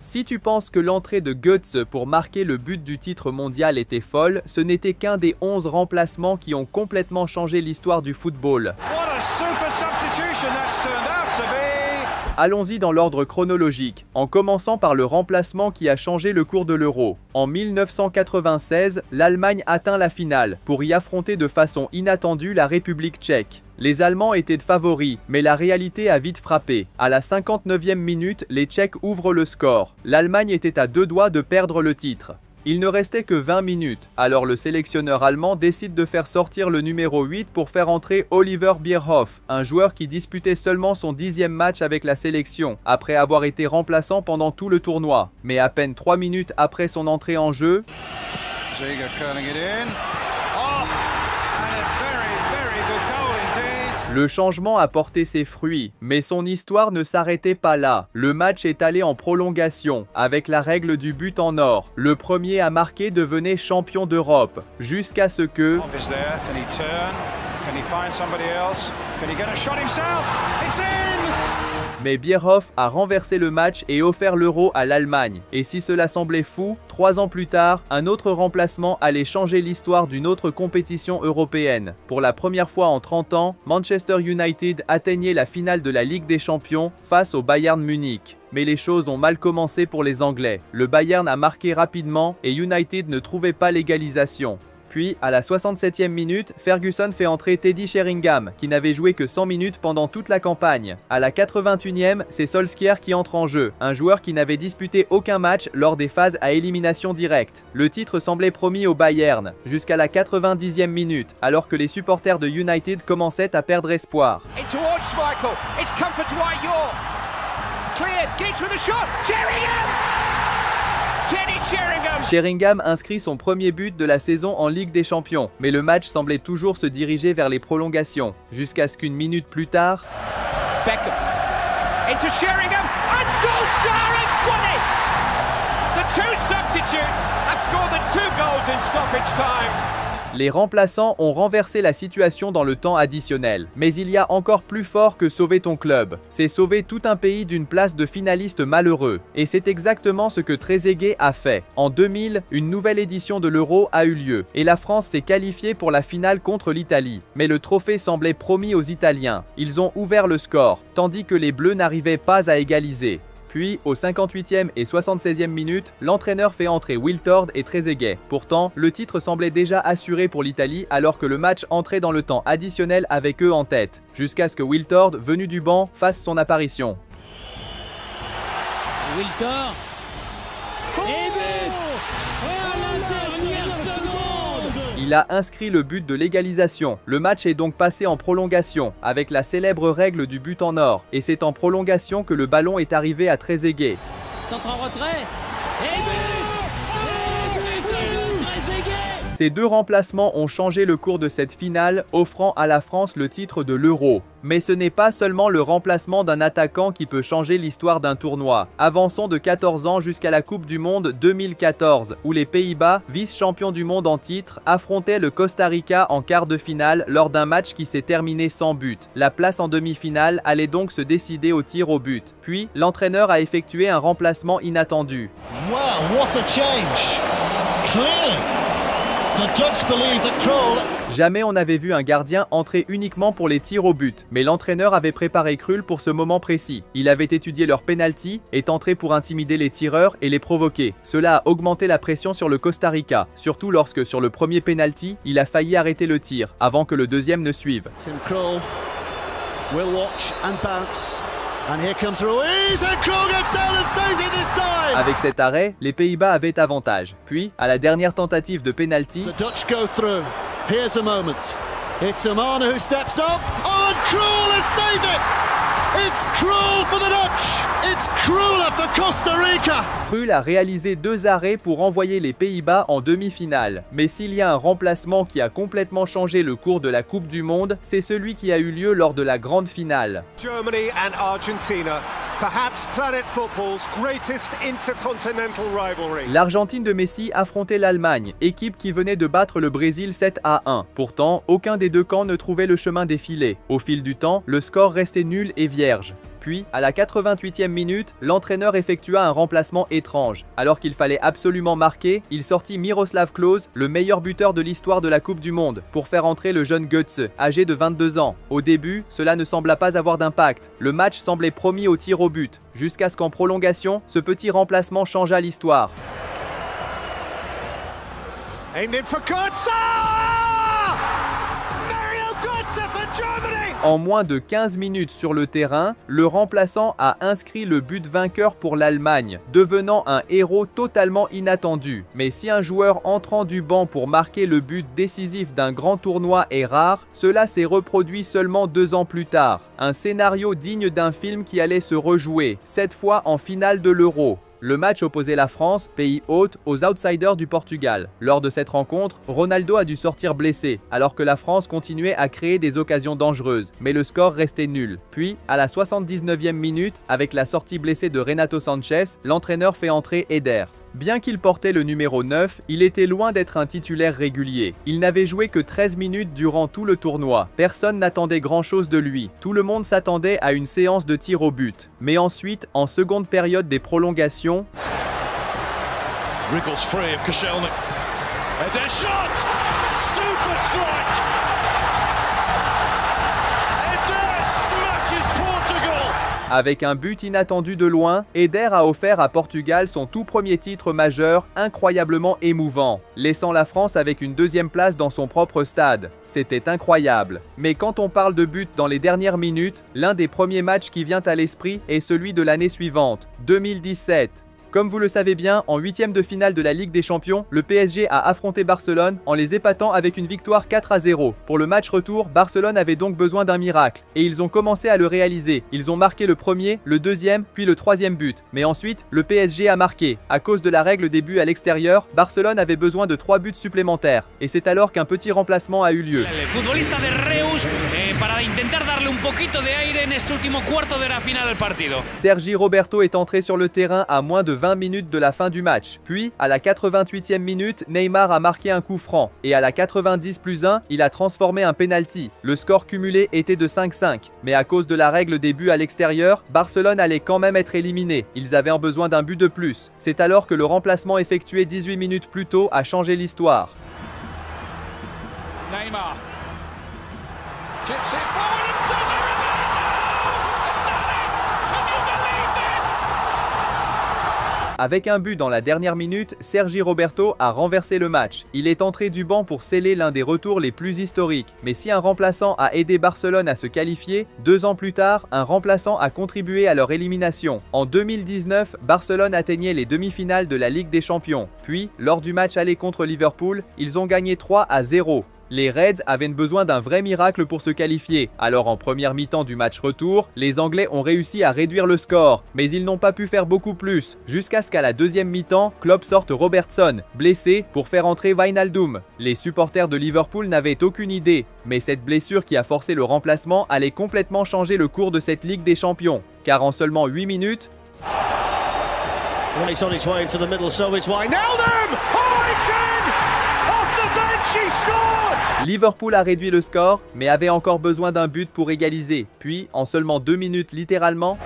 Si tu penses que l'entrée de Götze pour marquer le but du titre mondial était folle, ce n'était qu'un des 11 remplacements qui ont complètement changé l'histoire du football. Allons-y dans l'ordre chronologique, en commençant par le remplacement qui a changé le cours de l'Euro. En 1996, l'Allemagne atteint la finale, pour y affronter de façon inattendue la République tchèque. Les Allemands étaient favoris, mais la réalité a vite frappé. À la 59e minute, les Tchèques ouvrent le score. L'Allemagne était à 2 doigts de perdre le titre. Il ne restait que 20 minutes, alors le sélectionneur allemand décide de faire sortir le numéro 8 pour faire entrer Oliver Bierhoff, un joueur qui disputait seulement son 10e match avec la sélection, après avoir été remplaçant pendant tout le tournoi. Mais à peine 3 minutes après son entrée en jeu, le changement a porté ses fruits, mais son histoire ne s'arrêtait pas là. Le match est allé en prolongation, avec la règle du but en or. Le premier à marquer devenait champion d'Europe, jusqu'à ce que... Mais Bierhoff a renversé le match et offert l'Euro à l'Allemagne. Et si cela semblait fou, 3 ans plus tard, un autre remplacement allait changer l'histoire d'une autre compétition européenne. Pour la première fois en 30 ans, Manchester United atteignait la finale de la Ligue des Champions face au Bayern Munich. Mais les choses ont mal commencé pour les Anglais. Le Bayern a marqué rapidement et United ne trouvait pas l'égalisation. Puis, à la 67e minute, Ferguson fait entrer Teddy Sheringham, qui n'avait joué que 100 minutes pendant toute la campagne. À la 81e, c'est Solskjaer qui entre en jeu, un joueur qui n'avait disputé aucun match lors des phases à élimination directe. Le titre semblait promis au Bayern, jusqu'à la 90e minute, alors que les supporters de United commençaient à perdre espoir. Sheringham inscrit son premier but de la saison en Ligue des Champions, mais le match semblait toujours se diriger vers les prolongations, jusqu'à ce qu'une minute plus tard... Beckham into Sheringham and Solskjaer has won it! The two substitutes have scored the 2 goals in stoppage time. Les remplaçants ont renversé la situation dans le temps additionnel. Mais il y a encore plus fort que sauver ton club. C'est sauver tout un pays d'une place de finaliste malheureux. Et c'est exactement ce que Trezeguet a fait. En 2000, une nouvelle édition de l'Euro a eu lieu. Et la France s'est qualifiée pour la finale contre l'Italie. Mais le trophée semblait promis aux Italiens. Ils ont ouvert le score, tandis que les Bleus n'arrivaient pas à égaliser. Puis, aux 58e et 76e minutes, l'entraîneur fait entrer Wiltord et Trezeguet. Pourtant, le titre semblait déjà assuré pour l'Italie alors que le match entrait dans le temps additionnel avec eux en tête, jusqu'à ce que Wiltord, venu du banc, fasse son apparition. Wiltord et but à la dernière seconde. Il a inscrit le but de l'égalisation. Le match est donc passé en prolongation, avec la célèbre règle du but en or. Et c'est en prolongation que le ballon est arrivé à Trezeguet. Centre en retrait et but. Ces deux remplacements ont changé le cours de cette finale, offrant à la France le titre de l'Euro. Mais ce n'est pas seulement le remplacement d'un attaquant qui peut changer l'histoire d'un tournoi. Avançons de 14 ans jusqu'à la Coupe du Monde 2014, où les Pays-Bas, vice-champions du monde en titre, affrontaient le Costa Rica en quart de finale lors d'un match qui s'est terminé sans but. La place en demi-finale allait donc se décider au tir au but. Puis, l'entraîneur a effectué un remplacement inattendu. Wow, what a change! Clearly. Jamais on n'avait vu un gardien entrer uniquement pour les tirs au but, mais l'entraîneur avait préparé Krul pour ce moment précis. Il avait étudié leur penalty, est entré pour intimider les tireurs et les provoquer. Cela a augmenté la pression sur le Costa Rica, surtout lorsque sur le premier penalty, il a failli arrêter le tir, avant que le deuxième ne suive. Tim Krul will watch and bounce. And here comes Ruiz and Krul gets down and saves it this time. Avec cet arrêt, les Pays-Bas avaient avantage. Puis, à la dernière tentative de penalty, the Dutch go through. Here's a moment. It's Amana who steps up. Oh, and Krul has saved it. It's Krul for the Dutch. It's Krul for Costa Rica. Krul a réalisé 2 arrêts pour envoyer les Pays-Bas en demi-finale. Mais s'il y a un remplacement qui a complètement changé le cours de la Coupe du Monde, c'est celui qui a eu lieu lors de la grande finale. Germany and Argentina. Perhaps planet football's greatest intercontinental rivalry. L'Argentine de Messi affrontait l'Allemagne, équipe qui venait de battre le Brésil 7-1. Pourtant, aucun des deux camps ne trouvait le chemin des filets. Au fil du temps, le score restait nul et vierge. Puis, à la 88e minute, l'entraîneur effectua un remplacement étrange. Alors qu'il fallait absolument marquer, il sortit Miroslav Klose, le meilleur buteur de l'histoire de la Coupe du Monde, pour faire entrer le jeune Götze, âgé de 22 ans. Au début, cela ne sembla pas avoir d'impact. Le match semblait promis au tir au but, jusqu'à ce qu'en prolongation, ce petit remplacement changeât l'histoire. En moins de 15 minutes sur le terrain, le remplaçant a inscrit le but vainqueur pour l'Allemagne, devenant un héros totalement inattendu. Mais si un joueur entrant du banc pour marquer le but décisif d'un grand tournoi est rare, cela s'est reproduit seulement 2 ans plus tard. Un scénario digne d'un film qui allait se rejouer, cette fois en finale de l'Euro. Le match opposait la France, pays hôte, aux outsiders du Portugal. Lors de cette rencontre, Ronaldo a dû sortir blessé, alors que la France continuait à créer des occasions dangereuses, mais le score restait nul. Puis, à la 79e minute, avec la sortie blessée de Renato Sanchez, l'entraîneur fait entrer Eder. Bien qu'il portait le numéro 9, il était loin d'être un titulaire régulier. Il n'avait joué que 13 minutes durant tout le tournoi. Personne n'attendait grand-chose de lui. Tout le monde s'attendait à une séance de tir au but. Mais ensuite, en seconde période des prolongations, wriggles free of Koscielny. Eder shot! Super strike! Eder smashes Portugal! avec un but inattendu de loin, Eder a offert à Portugal son tout premier titre majeur, incroyablement émouvant, laissant la France avec une 2e place dans son propre stade. C'était incroyable. Mais quand on parle de but dans les dernières minutes, l'un des premiers matchs qui vient à l'esprit est celui de l'année suivante, 2017. Comme vous le savez bien, en 8e de finale de la Ligue des Champions, le PSG a affronté Barcelone en les épatant avec une victoire 4-0. Pour le match retour, Barcelone avait donc besoin d'un miracle, et ils ont commencé à le réaliser. Ils ont marqué le premier, le deuxième, puis le 3e but. Mais ensuite, le PSG a marqué. À cause de la règle des buts à l'extérieur, Barcelone avait besoin de 3 buts supplémentaires. Et c'est alors qu'un petit remplacement a eu lieu. Sergi Roberto est entré sur le terrain à moins de 20 minutes de la fin du match. Puis, à la 88e minute, Neymar a marqué un coup franc. Et à la 90+1, il a transformé un penalty. Le score cumulé était de 5-5. Mais à cause de la règle des buts à l'extérieur, Barcelone allait quand même être éliminé. Ils avaient besoin d'un but de plus. C'est alors que le remplacement effectué 18 minutes plus tôt a changé l'histoire. Neymar. Avec un but dans la dernière minute, Sergi Roberto a renversé le match. Il est entré du banc pour sceller l'un des retours les plus historiques. Mais si un remplaçant a aidé Barcelone à se qualifier, 2 ans plus tard, un remplaçant a contribué à leur élimination. En 2019, Barcelone atteignait les demi-finales de la Ligue des Champions. Puis, lors du match aller contre Liverpool, ils ont gagné 3-0. Les Reds avaient besoin d'un vrai miracle pour se qualifier. Alors en première mi-temps du match retour, les Anglais ont réussi à réduire le score. Mais ils n'ont pas pu faire beaucoup plus, jusqu'à ce qu'à la 2e mi-temps, Klopp sorte Robertson, blessé, pour faire entrer Wijnaldum. Les supporters de Liverpool n'avaient aucune idée, mais cette blessure qui a forcé le remplacement allait complètement changer le cours de cette Ligue des Champions. Car en seulement 8 minutes... Liverpool a réduit le score, mais avait encore besoin d'un but pour égaliser. Puis, en seulement 2 minutes littéralement...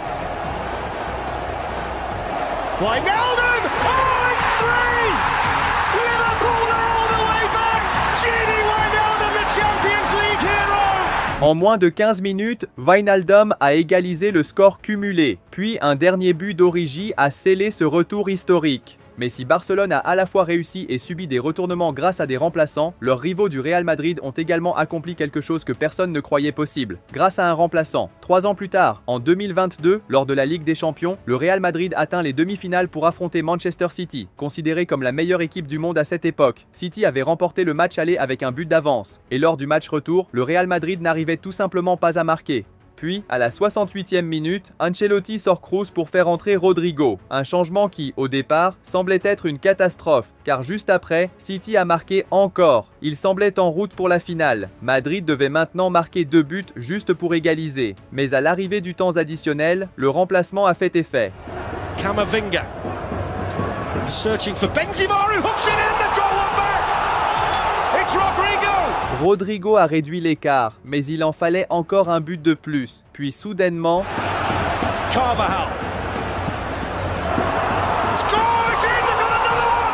En moins de 15 minutes, Wijnaldum a égalisé le score cumulé. Puis, un dernier but d'Origi a scellé ce retour historique. Mais si Barcelone a à la fois réussi et subi des retournements grâce à des remplaçants, leurs rivaux du Real Madrid ont également accompli quelque chose que personne ne croyait possible, grâce à un remplaçant. 3 ans plus tard, en 2022, lors de la Ligue des Champions, le Real Madrid atteint les demi-finales pour affronter Manchester City, considéré comme la meilleure équipe du monde à cette époque. City avait remporté le match aller avec un but d'avance, et lors du match retour, le Real Madrid n'arrivait tout simplement pas à marquer. Puis, à la 68e minute, Ancelotti sort Kroos pour faire entrer Rodrigo. Un changement qui, au départ, semblait être une catastrophe, car juste après, City a marqué encore. Il semblait en route pour la finale. Madrid devait maintenant marquer 2 buts juste pour égaliser. Mais à l'arrivée du temps additionnel, le remplacement a fait effet. Camavinga. Searching for Benzema who hooks it in, the goal back. It's Rodrigo. Rodrigo a réduit l'écart, mais il en fallait encore un but de plus. Puis soudainement... Carvajal. Score! It's in! They've got another one!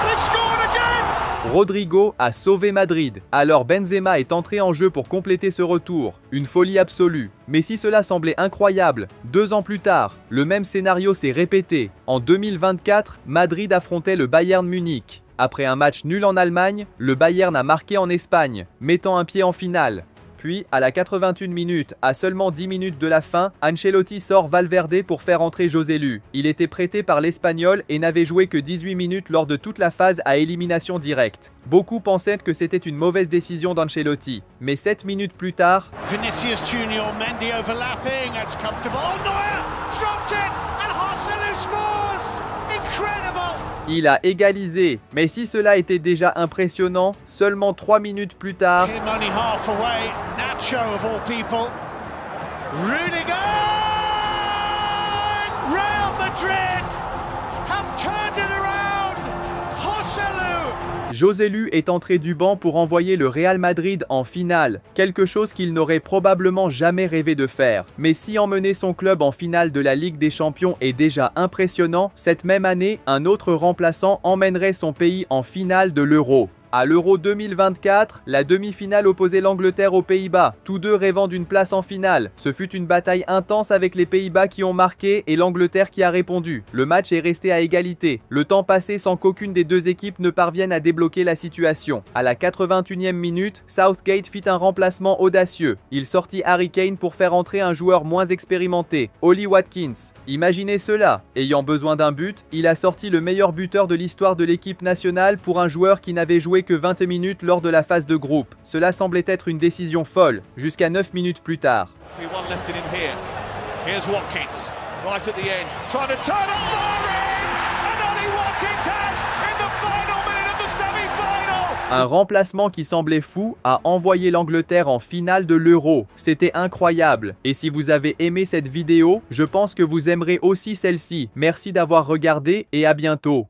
They've scored again! Rodrigo a sauvé Madrid. Alors Benzema est entré en jeu pour compléter ce retour. Une folie absolue. Mais si cela semblait incroyable, 2 ans plus tard, le même scénario s'est répété. En 2024, Madrid affrontait le Bayern Munich. Après un match nul en Allemagne, le Bayern a marqué en Espagne, mettant un pied en finale. Puis, à la 81 minute, à seulement 10 minutes de la fin, Ancelotti sort Valverde pour faire entrer Joselu. Il était prêté par l'Espagnol et n'avait joué que 18 minutes lors de toute la phase à élimination directe. Beaucoup pensaient que c'était une mauvaise décision d'Ancelotti, mais 7 minutes plus tard, Vinicius Junior, Mendy overlapping, that's comfortable. Oh, Neuer dropped it and Joselu scores! Incredible! il a égalisé. Mais si cela était déjà impressionnant, seulement 3 minutes plus tard, Him only half away, Nacho of all people. Rudiger! Real Madrid have turned it around! Joselu! Joselu est entré du banc pour envoyer le Real Madrid en finale, quelque chose qu'il n'aurait probablement jamais rêvé de faire. Mais si emmener son club en finale de la Ligue des Champions est déjà impressionnant, cette même année, un autre remplaçant emmènerait son pays en finale de l'Euro. À l'Euro 2024, la demi-finale opposait l'Angleterre aux Pays-Bas, tous deux rêvant d'une place en finale. Ce fut une bataille intense avec les Pays-Bas qui ont marqué et l'Angleterre qui a répondu. Le match est resté à égalité. Le temps passé sans qu'aucune des deux équipes ne parvienne à débloquer la situation. À la 81e minute, Southgate fit un remplacement audacieux. Il sortit Harry Kane pour faire entrer un joueur moins expérimenté, Ollie Watkins. Imaginez cela. Ayant besoin d'un but, il a sorti le meilleur buteur de l'histoire de l'équipe nationale pour un joueur qui n'avait joué que 20 minutes lors de la phase de groupe. Cela semblait être une décision folle, jusqu'à 9 minutes plus tard. Un remplacement qui semblait fou a envoyé l'Angleterre en finale de l'Euro. C'était incroyable. Et si vous avez aimé cette vidéo, je pense que vous aimerez aussi celle-ci. Merci d'avoir regardé et à bientôt.